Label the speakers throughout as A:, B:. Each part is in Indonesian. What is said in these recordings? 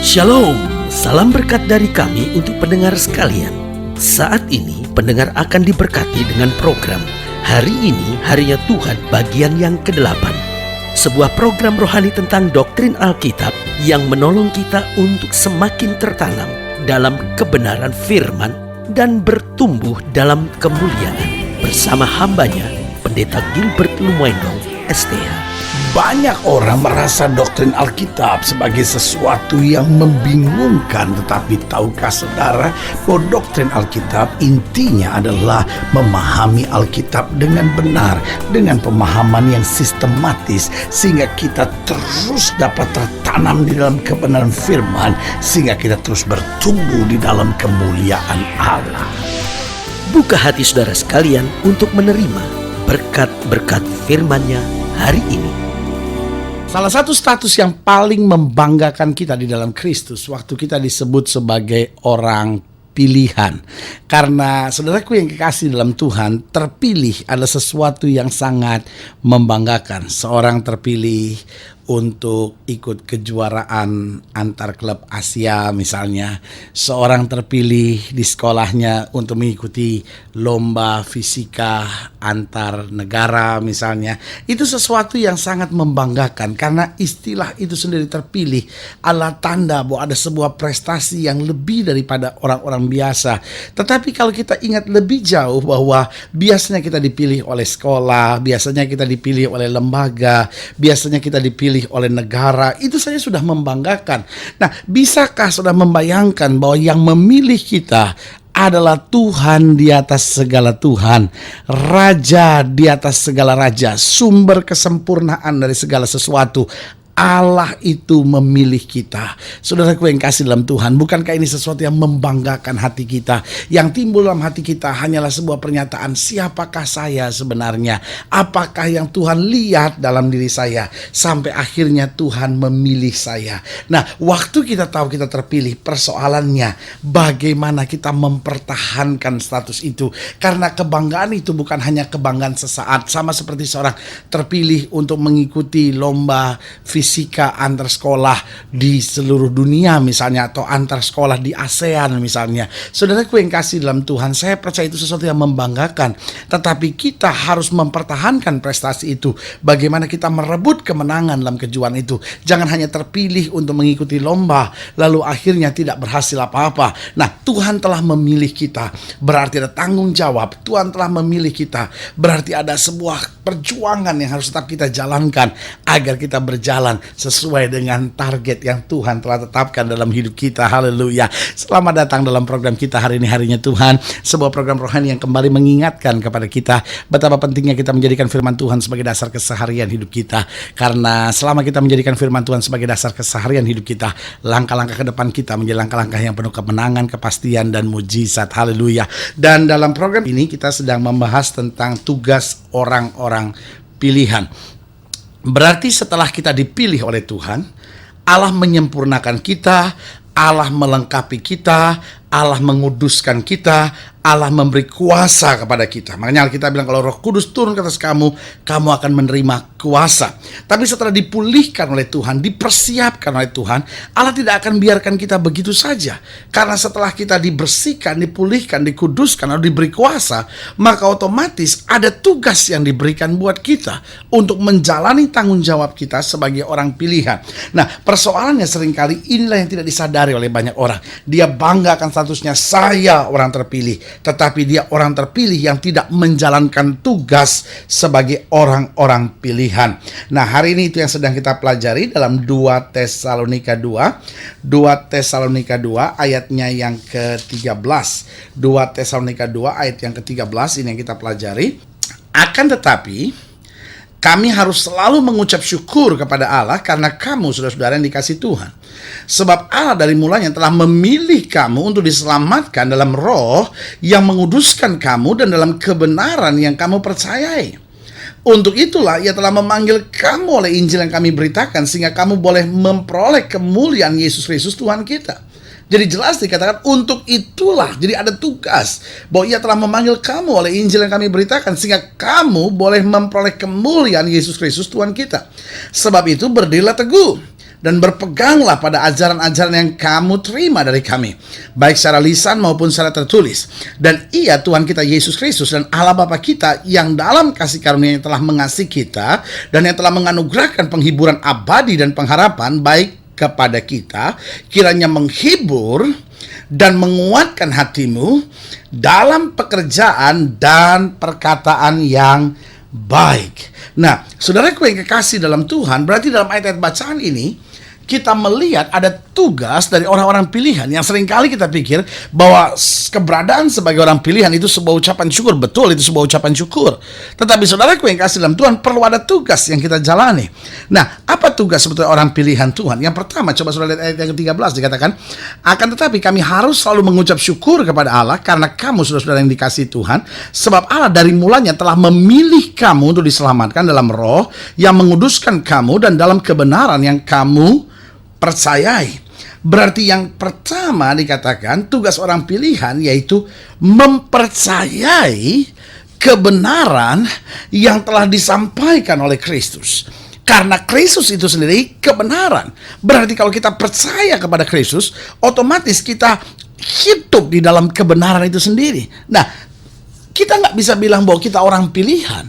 A: Shalom, salam berkat dari kami untuk pendengar sekalian. Saat ini pendengar akan diberkati dengan program Hari Ini Harinya Tuhan bagian yang ke-8. Sebuah program rohani tentang doktrin Alkitab yang menolong kita untuk semakin tertanam dalam kebenaran firman dan bertumbuh dalam kemuliaan. Bersama hambanya, Pendeta Gilbert Lumwendong, STH.
B: Banyak orang merasa doktrin Alkitab sebagai sesuatu yang membingungkan. Tetapi tahukah saudara bahwa doktrin Alkitab intinya adalah memahami Alkitab dengan benar, dengan pemahaman yang sistematis, sehingga kita terus dapat tertanam di dalam kebenaran firman, sehingga kita terus bertumbuh di dalam kemuliaan Allah.
A: Buka hati saudara sekalian untuk menerima berkat-berkat firman-Nya hari ini.
B: Salah satu status yang paling membanggakan kita di dalam Kristus waktu kita disebut sebagai orang pilihan. Karena saudaraku yang kekasih dalam Tuhan, terpilih adalah sesuatu yang sangat membanggakan. Seorang terpilih untuk ikut kejuaraan antar klub Asia misalnya. Seorang terpilih di sekolahnya untuk mengikuti lomba fisika antar negara misalnya. Itu sesuatu yang sangat membanggakan karena istilah itu sendiri terpilih adalah tanda bahwa ada sebuah prestasi yang lebih daripada orang-orang biasa. Tetapi kalau kita ingat lebih jauh bahwa biasanya kita dipilih oleh sekolah, biasanya kita dipilih oleh lembaga, biasanya kita dipilih oleh negara, itu saja sudah membanggakan. Nah, bisakah sudah membayangkan bahwa yang memilih kita adalah Tuhan di atas segala Tuhan, Raja di atas segala raja, sumber kesempurnaan dari segala sesuatu. Allah itu memilih kita. Saudaraku yang kasih dalam Tuhan, bukankah ini sesuatu yang membanggakan hati kita? Yang timbul dalam hati kita hanyalah sebuah pernyataan, siapakah saya sebenarnya? Apakah yang Tuhan lihat dalam diri saya? Sampai akhirnya Tuhan memilih saya. Nah, waktu kita tahu kita terpilih, persoalannya bagaimana kita mempertahankan status itu. Karena kebanggaan itu bukan hanya kebanggaan sesaat. Sama seperti seorang terpilih untuk mengikuti lomba fisika antar sekolah di seluruh dunia misalnya, atau antar sekolah di ASEAN misalnya. Saudaraku yang kasih dalam Tuhan, saya percaya itu sesuatu yang membanggakan. Tetapi kita harus mempertahankan prestasi itu. Bagaimana kita merebut kemenangan dalam kejuaraan itu. Jangan hanya terpilih untuk mengikuti lomba lalu akhirnya tidak berhasil apa-apa. Nah, Tuhan telah memilih kita, berarti ada tanggung jawab. Tuhan telah memilih kita, berarti ada sebuah perjuangan yang harus tetap kita jalankan agar kita berjalan sesuai dengan target yang Tuhan telah tetapkan dalam hidup kita. Haleluya. Selamat datang dalam program kita Hari Ini Harinya Tuhan, sebuah program rohani yang kembali mengingatkan kepada kita betapa pentingnya kita menjadikan firman Tuhan sebagai dasar keseharian hidup kita. Karena selama kita menjadikan firman Tuhan sebagai dasar keseharian hidup kita, langkah-langkah ke depan kita menjadi langkah-langkah yang penuh kemenangan, kepastian, dan mujizat. Haleluya. Dan dalam program ini kita sedang membahas tentang tugas orang-orang pilihan. Berarti setelah kita dipilih oleh Tuhan, Allah menyempurnakan kita, Allah melengkapi kita, Allah menguduskan kita, Allah memberi kuasa kepada kita. Makanya Alkitab bilang kalau Roh Kudus turun ke atas kamu, kamu akan menerima kuasa. Tapi setelah dipulihkan oleh Tuhan, dipersiapkan oleh Tuhan, Allah tidak akan biarkan kita begitu saja. Karena setelah kita dibersihkan, dipulihkan, dikuduskan, lalu diberi kuasa, maka otomatis ada tugas yang diberikan buat kita untuk menjalani tanggung jawab kita sebagai orang pilihan. Nah, persoalannya seringkali inilah yang tidak disadari oleh banyak orang. Dia bangga akan statusnya, saya orang terpilih. Tetapi dia orang terpilih yang tidak menjalankan tugas sebagai orang-orang pilihan. Nah, hari ini itu yang sedang kita pelajari dalam 2 Tesalonika 2. 2 Tesalonika 2 ayatnya yang ke-13. 2 Tesalonika 2 ayat yang ke-13 ini yang kita pelajari. Akan tetapi kami harus selalu mengucap syukur kepada Allah karena kamu saudara-saudara yang dikasihi Tuhan. Sebab Allah dari mulanya telah memilih kamu untuk diselamatkan dalam roh yang menguduskan kamu dan dalam kebenaran yang kamu percayai. Untuk itulah ia telah memanggil kamu oleh Injil yang kami beritakan sehingga kamu boleh memperoleh kemuliaan Yesus Kristus Tuhan kita. Jadi jelas dikatakan untuk itulah. Jadi ada tugas bahwa ia telah memanggil kamu oleh Injil yang kami beritakan sehingga kamu boleh memperoleh kemuliaan Yesus Kristus Tuhan kita. Sebab itu berdirilah teguh. dan berpeganglah pada ajaran-ajaran yang kamu terima dari kami, baik secara lisan maupun secara tertulis. Dan Ia, Tuhan kita Yesus Kristus dan Allah Bapa kita, yang dalam kasih karunia yang telah mengasihi kita dan yang telah menganugerahkan penghiburan abadi dan pengharapan baik kepada kita, kiranya menghibur dan menguatkan hatimu dalam pekerjaan dan perkataan yang baik. Nah, saudaraku yang kekasih dalam Tuhan, berarti dalam ayat-ayat bacaan ini kita melihat ada tugas dari orang-orang pilihan yang seringkali kita pikir bahwa keberadaan sebagai orang pilihan itu sebuah ucapan syukur. Betul, itu sebuah ucapan syukur. Tetapi saudaraku yang kasih dalam Tuhan, perlu ada tugas yang kita jalani. Nah, apa tugas sebetulnya orang pilihan Tuhan? Yang pertama, coba saudara lihat ayat yang ke-13, dikatakan, akan tetapi kami harus selalu mengucap syukur kepada Allah karena kamu saudara-saudara yang dikasihi Tuhan, sebab Allah dari mulanya telah memilih kamu untuk diselamatkan dalam roh yang menguduskan kamu dan dalam kebenaran yang kamu percayai. Berarti yang pertama dikatakan tugas orang pilihan yaitu mempercayai kebenaran yang telah disampaikan oleh Kristus. Karena Kristus itu sendiri kebenaran. Berarti kalau kita percaya kepada Kristus, otomatis kita hidup di dalam kebenaran itu sendiri. Nah, kita nggak bisa bilang bahwa kita orang pilihan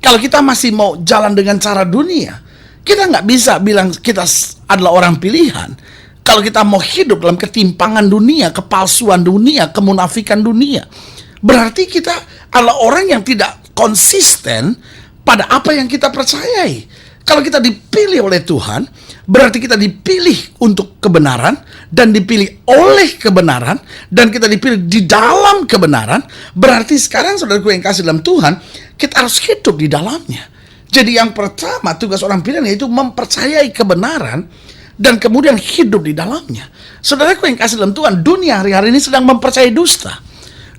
B: kalau kita masih mau jalan dengan cara dunia. Kita nggak bisa bilang kita adalah orang pilihan kalau kita mau hidup dalam ketimpangan dunia, kepalsuan dunia, kemunafikan dunia. Berarti kita adalah orang yang tidak konsisten pada apa yang kita percayai. Kalau kita dipilih oleh Tuhan, berarti kita dipilih untuk kebenaran dan dipilih oleh kebenaran dan kita dipilih di dalam kebenaran. Berarti sekarang saudaraku yang kasih dalam Tuhan, kita harus hidup di dalamnya. Jadi yang pertama tugas orang pilihan yaitu mempercayai kebenaran dan kemudian hidup di dalamnya. Saudaraku yang kasih dalam Tuhan, dunia hari-hari ini sedang mempercayai dusta.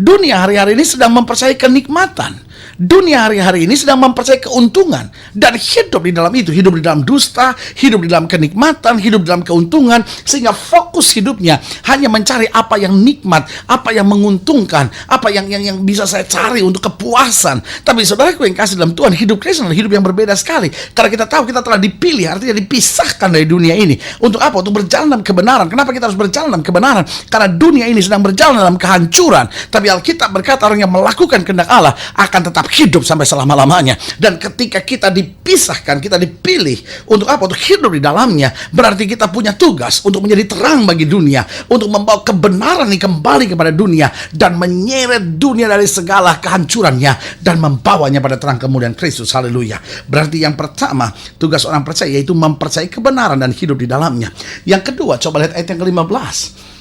B: Dunia hari-hari ini sedang mempercayai kenikmatan. Dunia hari-hari ini sedang mempercayai keuntungan dan hidup di dalam itu, hidup di dalam dusta, hidup di dalam kenikmatan, hidup di dalam keuntungan, sehingga fokus hidupnya hanya mencari apa yang nikmat, apa yang menguntungkan, apa yang bisa saya cari untuk kepuasan. Tapi saudaraku yang kasih dalam Tuhan, hidup Kristen adalah hidup yang berbeda sekali. Karena kita tahu kita telah dipilih, artinya dipisahkan dari dunia ini. Untuk apa? Untuk berjalan dalam kebenaran. Kenapa kita harus berjalan dalam kebenaran? Karena dunia ini sedang berjalan dalam kehancuran. Tapi Alkitab berkata orang yang melakukan kehendak Allah akan tetap hidup sampai selama-lamanya. Dan ketika kita dipisahkan, kita dipilih untuk apa? Untuk hidup di dalamnya. Berarti kita punya tugas untuk menjadi terang bagi dunia, untuk membawa kebenaran ini kembali kepada dunia dan menyeret dunia dari segala kehancurannya dan membawanya pada terang kemuliaan Kristus. Haleluya. Berarti yang pertama tugas orang percaya yaitu mempercayai kebenaran dan hidup di dalamnya. Yang kedua, coba lihat ayat yang ke-15.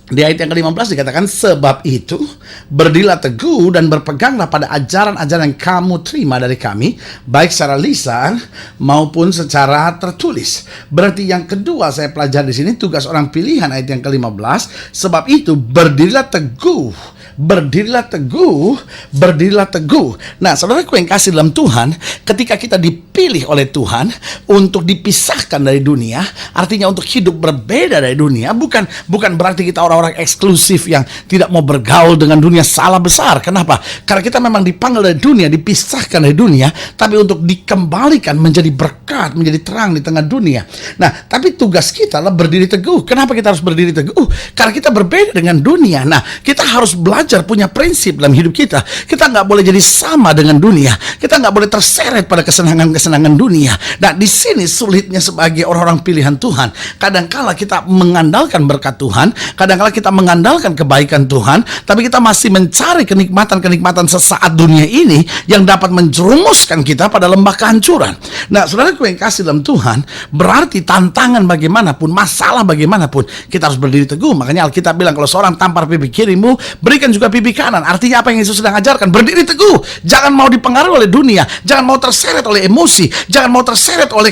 B: Di ayat yang ke-15 dikatakan, sebab itu berdirilah teguh dan berpeganglah pada ajaran-ajaran yang kamu terima dari kami, baik secara lisan maupun secara tertulis. Berarti yang kedua saya pelajari di sini tugas orang pilihan ayat yang ke-15, sebab itu berdirilah teguh. Berdirilah teguh, berdirilah teguh. Nah, saudaraku yang kasih dalam Tuhan, ketika kita dipilih oleh Tuhan untuk dipisahkan dari dunia, artinya untuk hidup berbeda dari dunia, bukan berarti kita orang-orang eksklusif yang tidak mau bergaul dengan dunia. Salah besar. Kenapa? Karena kita memang dipanggil dari dunia, dipisahkan dari dunia, tapi untuk dikembalikan menjadi berkat, menjadi terang di tengah dunia. Nah, tapi tugas kita adalah berdiri teguh. Kenapa kita harus berdiri teguh? Karena kita berbeda dengan dunia. Nah, kita harus belajar punya prinsip dalam hidup kita. Kita nggak boleh jadi sama dengan dunia. Kita nggak boleh terseret pada kesenangan-kesenangan dunia. Nah, di sini sulitnya sebagai orang-orang pilihan Tuhan. Kadangkala kita mengandalkan berkat Tuhan, kadangkala kita mengandalkan kebaikan Tuhan, tapi kita masih mencari kenikmatan-kenikmatan sesaat dunia ini yang dapat menjerumuskan kita pada lembah kehancuran. Nah, saudaraku yang kasih dalam Tuhan, berarti tantangan bagaimanapun, masalah bagaimanapun, kita harus berdiri teguh. Makanya Alkitab bilang, kalau seorang tampar pipi kirimu, berikan juga pipi kanan. Artinya apa yang Yesus sedang ajarkan? Berdiri teguh. Jangan mau dipengaruhi oleh dunia. Jangan mau terseret oleh emosi. Jangan mau terseret oleh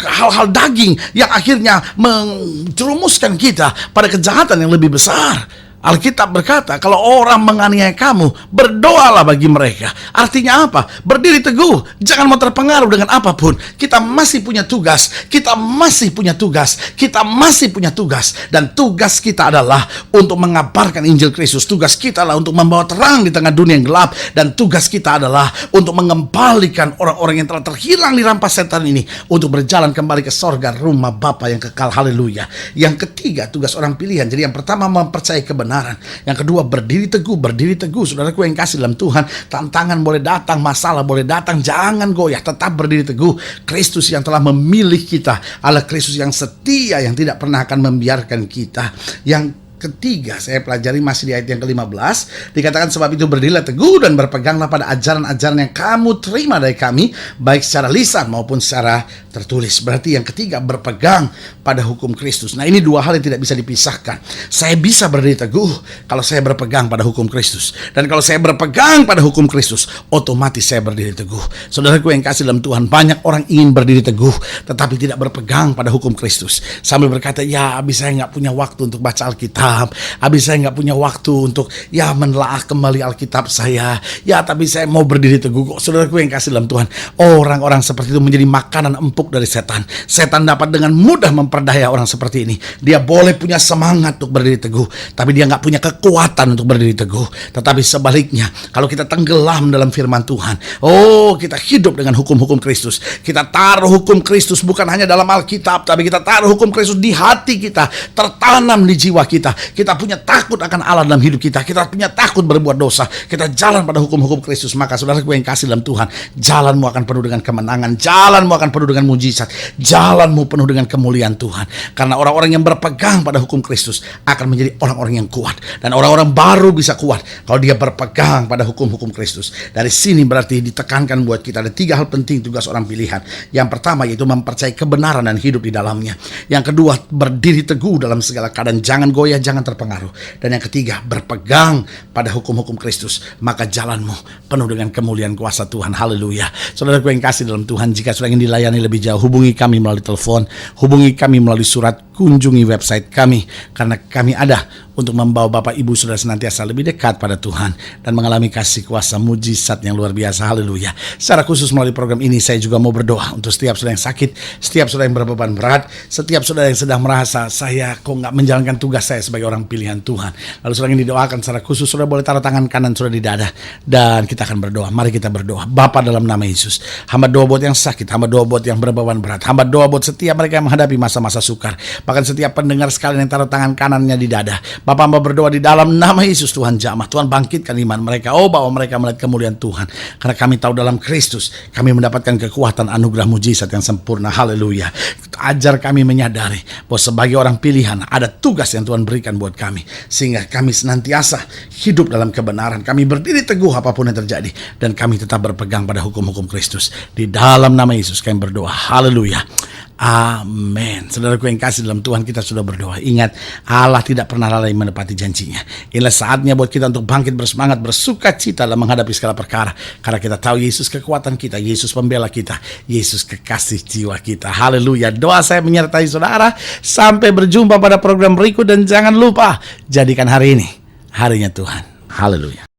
B: hal-hal daging yang akhirnya menjerumuskan kita pada kejahatan yang lebih besar. Alkitab berkata, kalau orang menganiaya kamu, berdoalah bagi mereka. Artinya apa? Berdiri teguh, jangan mau terpengaruh dengan apapun. Kita masih punya tugas, kita masih punya tugas, kita masih punya tugas. Dan tugas kita adalah untuk mengabarkan Injil Kristus. Tugas kita adalah untuk membawa terang di tengah dunia yang gelap. Dan tugas kita adalah untuk mengembalikan orang-orang yang telah terhilang di rampas setan ini, untuk berjalan kembali ke sorga, rumah Bapa yang kekal. Haleluya. Yang ketiga, tugas orang pilihan. Jadi yang pertama, mempercayai kebenaran. Yang kedua, berdiri teguh, berdiri teguh. Saudaraku yang kasih dalam Tuhan, tantangan boleh datang, masalah boleh datang, jangan goyah, tetap berdiri teguh. Kristus yang telah memilih kita adalah Kristus yang setia, yang tidak pernah akan membiarkan kita. Yang ketiga, saya pelajari masih di ayat yang ke-15, dikatakan, sebab itu berdirilah teguh dan berpeganglah pada ajaran-ajaran yang kamu terima dari kami, baik secara lisan maupun secara tertulis. Berarti yang ketiga, berpegang pada hukum Kristus. Nah, ini dua hal yang tidak bisa dipisahkan. Saya bisa berdiri teguh kalau saya berpegang pada hukum Kristus, dan kalau saya berpegang pada hukum Kristus, otomatis saya berdiri teguh. Saudaraku yang kasih dalam Tuhan, banyak orang ingin berdiri teguh tetapi tidak berpegang pada hukum Kristus, sambil berkata, ya habis saya nggak punya waktu untuk baca Alkitab, habis saya nggak punya waktu untuk menelaah kembali Alkitab saya, tapi saya mau berdiri teguh kok. Saudaraku yang kasih dalam Tuhan, orang-orang seperti itu menjadi makanan empuk dari setan. Setan dapat dengan mudah memperdaya orang seperti ini. Dia boleh punya semangat untuk berdiri teguh, tapi dia nggak punya kekuatan untuk berdiri teguh. Tetapi sebaliknya, kalau kita tenggelam dalam firman Tuhan, kita hidup dengan hukum-hukum Kristus. Kita taruh hukum Kristus bukan hanya dalam Alkitab, tapi kita taruh hukum Kristus di hati kita, tertanam di jiwa kita. Kita punya takut akan Allah dalam hidup kita. Kita punya takut berbuat dosa. Kita jalan pada hukum-hukum Kristus. Maka saudaraku yang kasih dalam Tuhan, jalanmu akan penuh dengan kemenangan, jalanmu akan penuh dengan mujizat, jalanmu penuh dengan kemuliaan Tuhan. Karena orang-orang yang berpegang pada hukum Kristus akan menjadi orang-orang yang kuat. Dan orang-orang baru bisa kuat kalau dia berpegang pada hukum-hukum Kristus. Dari sini berarti ditekankan buat kita ada tiga hal penting tugas orang pilihan. Yang pertama yaitu mempercayai kebenaran dan hidup di dalamnya. Yang kedua, berdiri teguh dalam segala keadaan, jangan goyah, jangan terpengaruh. Dan yang ketiga, berpegang pada hukum-hukum Kristus, maka jalanmu penuh dengan kemuliaan kuasa Tuhan. Haleluya. Saudaraku yang kasih dalam Tuhan, jika sudah ingin dilayani lebih jauh, hubungi kami melalui telepon, hubungi kami melalui surat, kunjungi website kami, karena kami ada untuk membawa Bapak Ibu Saudara senantiasa lebih dekat pada Tuhan dan mengalami kasih kuasa mujizat yang luar biasa. Haleluya. Secara khusus melalui program ini saya juga mau berdoa untuk setiap saudara yang sakit, setiap saudara yang berbeban berat, setiap saudara yang sedang merasa saya kok nggak menjalankan tugas saya sebagai orang pilihan Tuhan. Lalu saudara yang didoakan secara khusus, saudara boleh taruh tangan kanan saudara di dada dan kita akan berdoa. Mari kita berdoa. Bapa, dalam nama Yesus, hamba doa buat yang sakit, hamba doa buat yang berbeban berat, hamba doa buat setiap mereka yang menghadapi masa-masa sukar, bahkan setiap pendengar sekalian yang taruh tangan kanannya di dada. Bapak, hamba berdoa di dalam nama Yesus, Tuhan jamah, Tuhan bangkitkan iman mereka, bahwa mereka melihat kemuliaan Tuhan, karena kami tahu dalam Kristus kami mendapatkan kekuatan anugerah mujizat yang sempurna. Haleluya. Ajar kami menyadari bahwa sebagai orang pilihan ada tugas yang Tuhan berikan buat kami, sehingga kami senantiasa hidup dalam kebenaran, kami berdiri teguh apapun yang terjadi, dan kami tetap berpegang pada hukum-hukum Kristus. Di dalam nama Yesus kami berdoa. Haleluya. Amin. Saudaraku yang kasih dalam Tuhan, kita sudah berdoa. Ingat, Allah tidak pernah lalai menepati janjinya. Inilah saatnya buat kita untuk bangkit bersemangat, bersuka cita dalam menghadapi segala perkara, karena kita tahu Yesus kekuatan kita, Yesus pembela kita, Yesus kekasih jiwa kita. Haleluya. Doa saya menyertai saudara. Sampai berjumpa pada program berikut, dan jangan lupa jadikan hari ini harinya Tuhan. Haleluya.